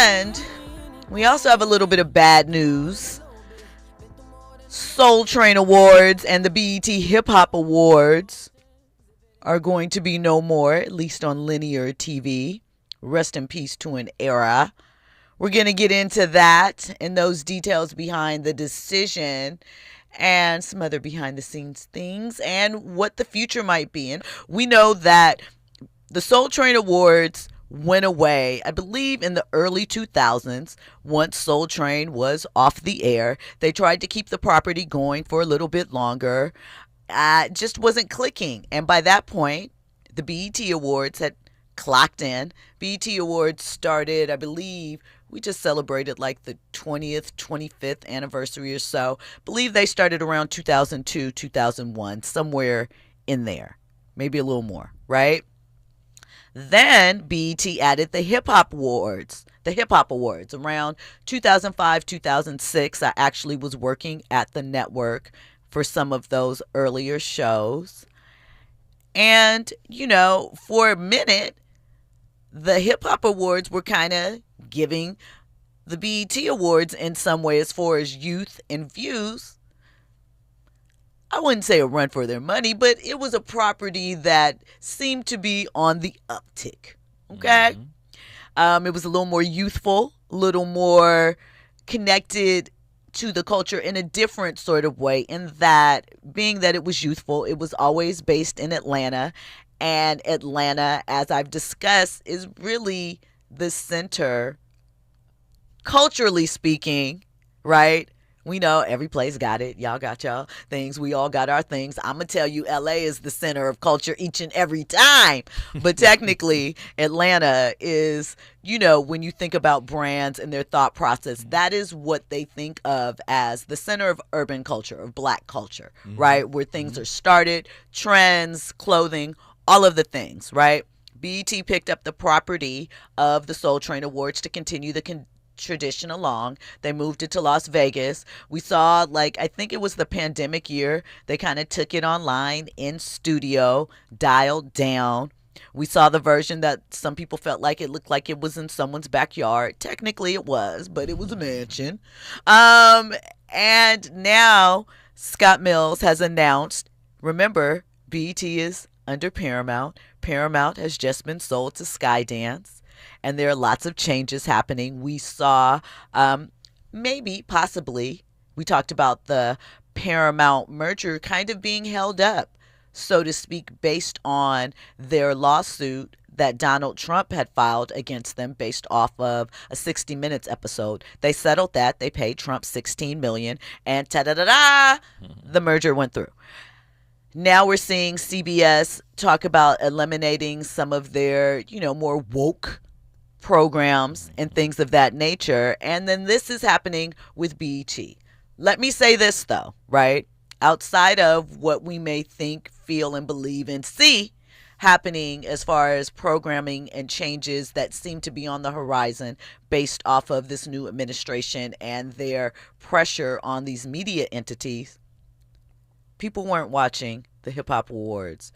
And we also have a little bit of bad news. Soul Train Awards and the BET Hip Hop Awards are going to be no more, at least on linear TV. Rest in peace to an era. We're going to get into that and those details behind the decision and some other behind the scenes things and what the future might be. And we know that the Soul Train Awards went away, I believe, in the early 2000s. Once Soul Train was off the air, they tried to keep the property going for a little bit longer. It just wasn't clicking. And by that point, the BET Awards had clocked in. BET Awards started, I believe, we just celebrated like the 20th, 25th anniversary or so. I believe they started around 2002, 2001, somewhere in there. Maybe a little more, right? Then BET added the Hip Hop Awards. The Hip Hop Awards around 2005, 2006. I actually was working at the network for some of those earlier shows. And, you know, for a minute, the Hip Hop Awards were kind of giving the BET Awards in some way as far as youth and views. I wouldn't say a run for their money, but it was a property that seemed to be on the uptick. Okay? It was a little more youthful, a little more connected to the culture in a different sort of way, in that, being that it was youthful, it was always based in Atlanta. And Atlanta, as I've discussed, is really the center, culturally speaking, right? We know every place got it. Y'all got y'all things. We all got our things. I'm going to tell you, LA is the center of culture each and every time. But technically, Atlanta is, you know, when you think about brands and their thought process, that is what they think of as the center of urban culture, of black culture, right? Where things are started, trends, clothing, all of the things, right? BET picked up the property of the Soul Train Awards to continue the tradition along. They moved it to Las Vegas. We saw, like, I think it was the pandemic year, they kind of took it online in studio, dialed down. We saw the version that some people felt like it looked like it was in someone's backyard. Technically it was, but it was a mansion. And now Scott Mills has announced, remember, BET is under Paramount. Paramount has just been sold to Skydance. And there are lots of changes happening. We saw, maybe, possibly, we talked about the Paramount merger kind of being held up, so to speak, based on their lawsuit that Donald Trump had filed against them based off of a 60 Minutes episode. They settled that. They paid Trump $16 million, and ta-da-da-da, the merger went through. Now we're seeing CBS talk about eliminating some of their, you know, more woke programs and things of that nature. And then this is happening with BET. Let me say this, though, right? Outside of what we may think, feel, and believe and see happening as far as programming and changes that seem to be on the horizon based off of this new administration and their pressure on these media entities, people weren't watching the Hip Hop Awards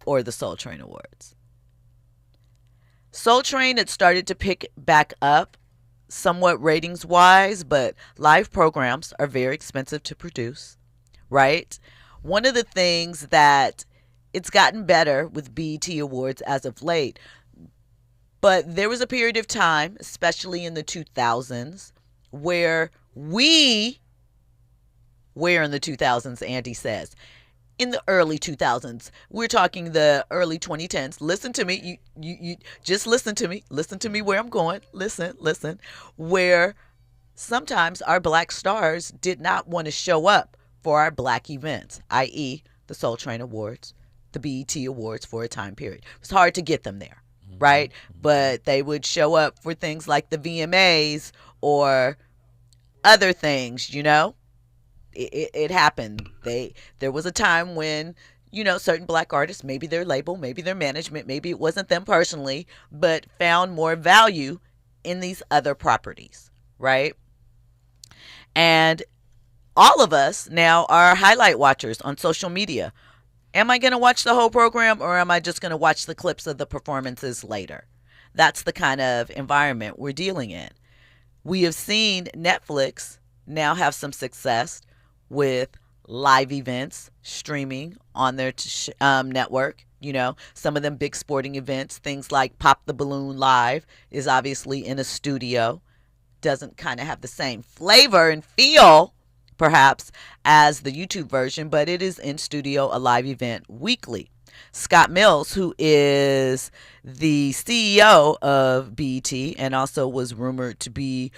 or the Soul Train Awards. Soul Train had started to pick back up somewhat ratings wise, but live programs are very expensive to produce, right? One of the things that it's gotten better with BET Awards as of late, but there was a period of time, especially in the 2000s, where in the 2000s, Andy says, in the early 2000s, we're talking the early 2010s. Listen to me. You just listen to me. Listen to me where I'm going. Listen. Where sometimes our black stars did not want to show up for our black events, i.e. the Soul Train Awards, the BET Awards for a time period. It was hard to get them there, right? But they would show up for things like the VMAs or other things, you know? It happened. There was a time when, you know, certain black artists, maybe their label, maybe their management, maybe it wasn't them personally, but found more value in these other properties, right? And all of us now are highlight watchers on social media. Am I going to watch the whole program, or am I just going to watch the clips of the performances later? That's the kind of environment we're dealing in. We have seen Netflix now have some success with live events streaming on their network. You know, some of them big sporting events, things like Pop the Balloon Live is obviously in a studio. Doesn't kind of have the same flavor and feel, perhaps, as the YouTube version, but it is in studio, a live event weekly. Scott Mills, who is the CEO of BET and also was rumored to be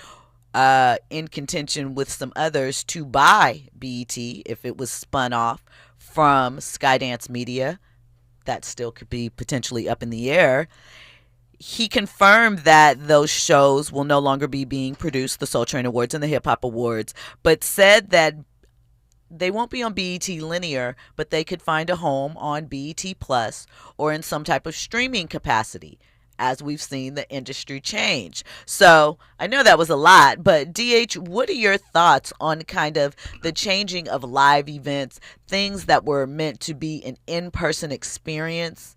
in contention with some others to buy BET if it was spun off from Skydance Media. That still could be potentially up in the air. He confirmed that those shows will no longer be being produced, the Soul Train Awards and the Hip Hop Awards, but said that they won't be on BET Linear, but they could find a home on BET Plus or in some type of streaming capacity, as we've seen the industry change. So I know that was a lot, but DH, what are your thoughts on kind of the changing of live events, things that were meant to be an in-person experience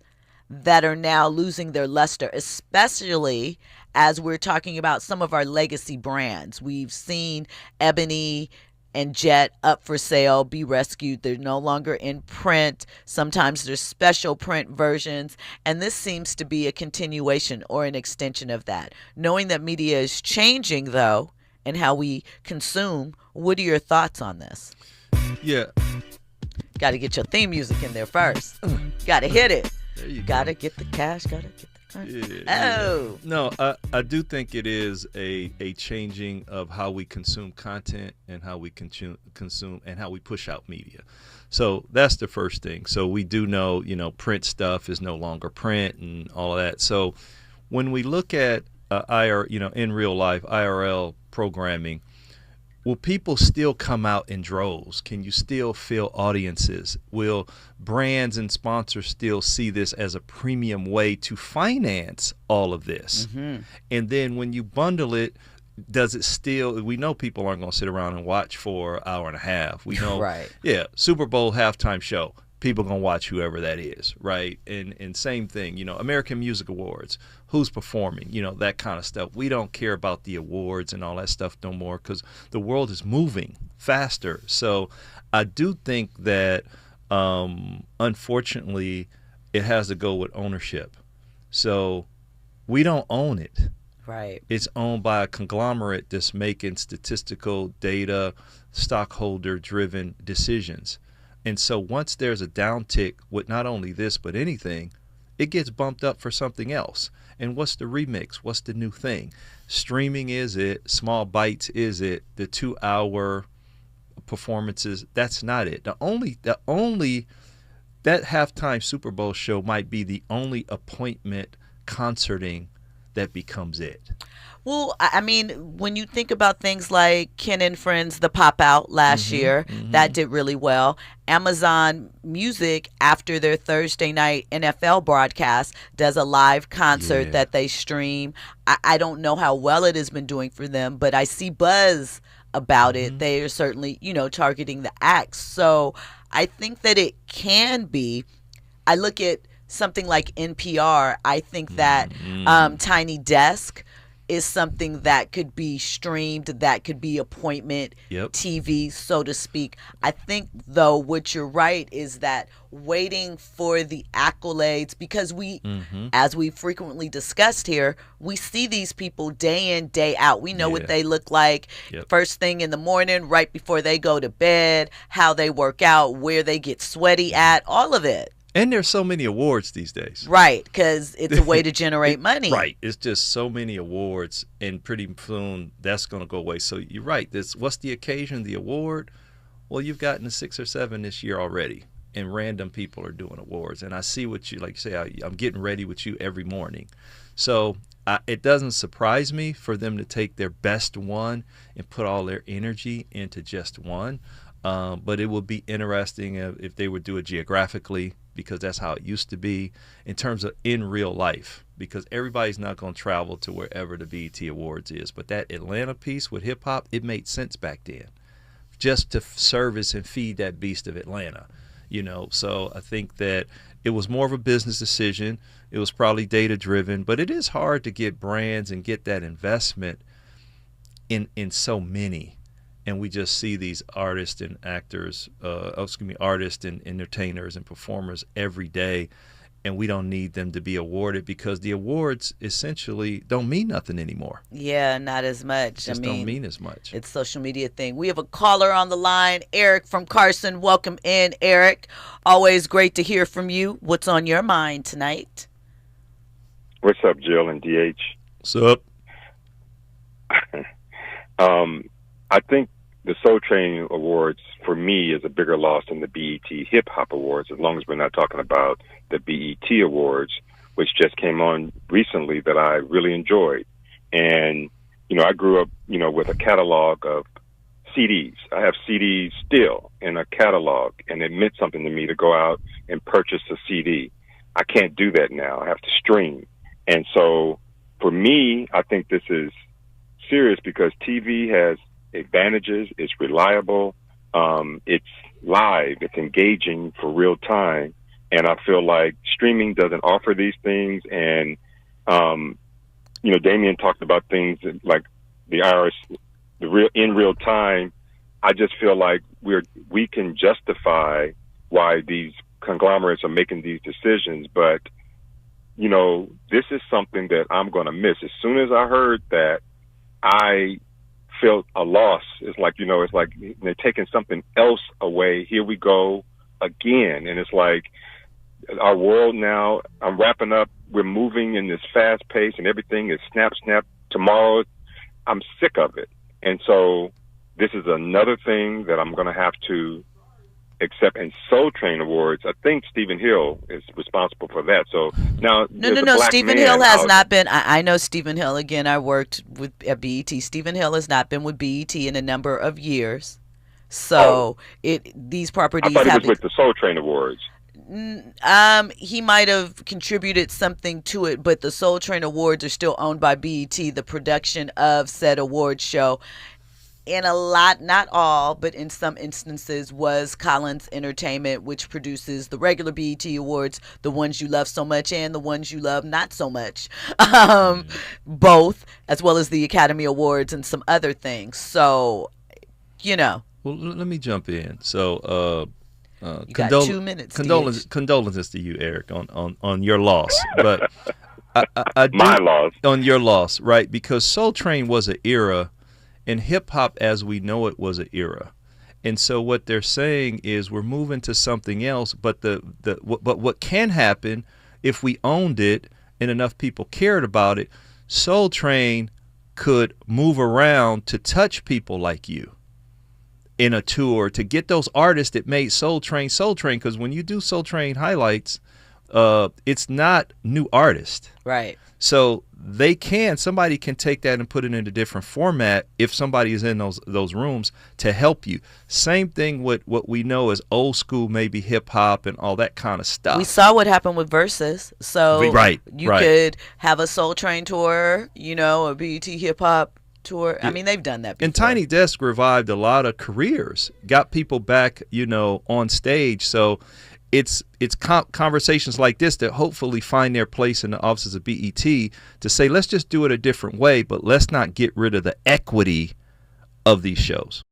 that are now losing their luster, especially as we're talking about some of our legacy brands? We've seen Ebony and Jet up for sale, be rescued. They're no longer in print. Sometimes there's special print versions. And this seems to be a continuation or an extension of that. Knowing that media is changing, though, and how we consume, what are your thoughts on this? Yeah. Got to get your theme music in there first. Got to hit it. There you Got to go. get the cash. Got to get the cash. Yeah. No, I do think it is a changing of how we consume content and how we consume and how we push out media. So that's the first thing. So we do know, print stuff is no longer print and all of that. So when we look at in real life IRL programming, will people still come out in droves? Can you still fill audiences? Will brands and sponsors still see this as a premium way to finance all of this? Mm-hmm. And then when you bundle it, does it still, we know people aren't going to sit around and watch for an hour and a half. We know, right. Yeah, Super Bowl halftime show. People going to watch whoever that is, right? And same thing, American Music Awards, who's performing, that kind of stuff. We don't care about the awards and all that stuff no more because the world is moving faster. So I do think that, unfortunately, it has to go with ownership. So we don't own it. Right. It's owned by a conglomerate that's making statistical data, stockholder-driven decisions. And so once there's a downtick with not only this but anything, it gets bumped up for something else. And what's the remix? What's the new thing? Streaming is it. Small bites is it. The 2-hour performances, that's not it. The only that halftime Super Bowl show might be the only appointment concerting that becomes it. Well, I mean, when you think about things like Ken and Friends, the Pop Out last year, that did really well. Amazon Music, after their Thursday night NFL broadcast, does a live concert that they stream. I don't know how well it has been doing for them, but I see buzz about it. They are certainly, targeting the acts. So I think that it can be. I look at something like NPR. I think that Tiny Desk is something that could be streamed, that could be appointment TV, so to speak. I think, though, what you're right is that waiting for the accolades, because we, as we frequently discussed here, we see these people day in, day out. We know what they look like first thing in the morning, right before they go to bed, how they work out, where they get sweaty at, all of it. And there's so many awards these days. Right, because it's a way to generate money. Right. It's just so many awards, and pretty soon that's going to go away. So you're right. What's the occasion, the award? Well, you've gotten 6 or 7 this year already, and random people are doing awards. And I see what you, like you say, I'm getting ready with you every morning. So it doesn't surprise me for them to take their best one and put all their energy into just one. But it would be interesting if they would do it geographically, because that's how it used to be, in terms of in real life, because everybody's not going to travel to wherever the BET Awards is. But that Atlanta piece with hip-hop, it made sense back then, just to service and feed that beast of Atlanta. So I think that it was more of a business decision. It was probably data driven, but it is hard to get brands and get that investment in so many. And we just see these artists and actors, artists and entertainers and performers every day, and we don't need them to be awarded because the awards essentially don't mean nothing anymore. Yeah, not as much. Just don't mean as much. It's social media thing. We have a caller on the line, Eric from Carson. Welcome in, Eric. Always great to hear from you. What's on your mind tonight? What's up, Jill and DH? What's up? I think the Soul Train Awards, for me, is a bigger loss than the BET Hip Hop Awards, as long as we're not talking about the BET Awards, which just came on recently that I really enjoyed. And, I grew up, with a catalog of CDs. I have CDs still in a catalog, and it meant something to me to go out and purchase a CD. I can't do that now. I have to stream. And so, for me, I think this is serious because TV has advantages. It's reliable. It's live. It's engaging for real time. And I feel like streaming doesn't offer these things. And, Damien talked about things like the IRS, in real time. I just feel like we can justify why these conglomerates are making these decisions. But, this is something that I'm going to miss. As soon as I heard that, I felt a loss. It's like, it's like they're taking something else away. Here we go again. And it's like our world now, I'm wrapping up. We're moving in this fast pace and everything is snap, snap tomorrow. I'm sick of it. And so this is another thing that I'm going to have to accept. And Soul Train Awards, I think Stephen Hill is responsible for that. So now no. Stephen Hill has not been. I know Stephen Hill. Again, I worked at BET. Stephen Hill has not been with BET in a number of years. So these properties. I thought he was with the Soul Train Awards. He might have contributed something to it, but the Soul Train Awards are still owned by BET, the production of said award show. In a lot, not all, but in some instances, was Collins Entertainment, which produces the regular BET Awards, the ones you love so much and the ones you love not so much, both, as well as the Academy Awards and some other things. So, Well, let me jump in. So, you got 2 minutes. Condolences to you, Eric, on your loss. But I do, my loss. On your loss, right? Because Soul Train was an era. And hip-hop as we know it was an era. And so what they're saying is we're moving to something else, but what can happen if we owned it and enough people cared about it, Soul Train could move around to touch people like you in a tour to get those artists that made Soul Train, because when you do Soul Train highlights, it's not new artists. Right. So somebody can take that and put it in a different format if somebody is in those rooms to help you. Same thing with what we know as old school, maybe hip hop and all that kind of stuff. We saw what happened with Versus. So you could have a Soul Train tour, a BET hip hop tour. I mean, they've done that before. And Tiny Desk revived a lot of careers, got people back, on stage. So it's conversations like this that hopefully find their place in the offices of BET to say, let's just do it a different way, but let's not get rid of the equity of these shows.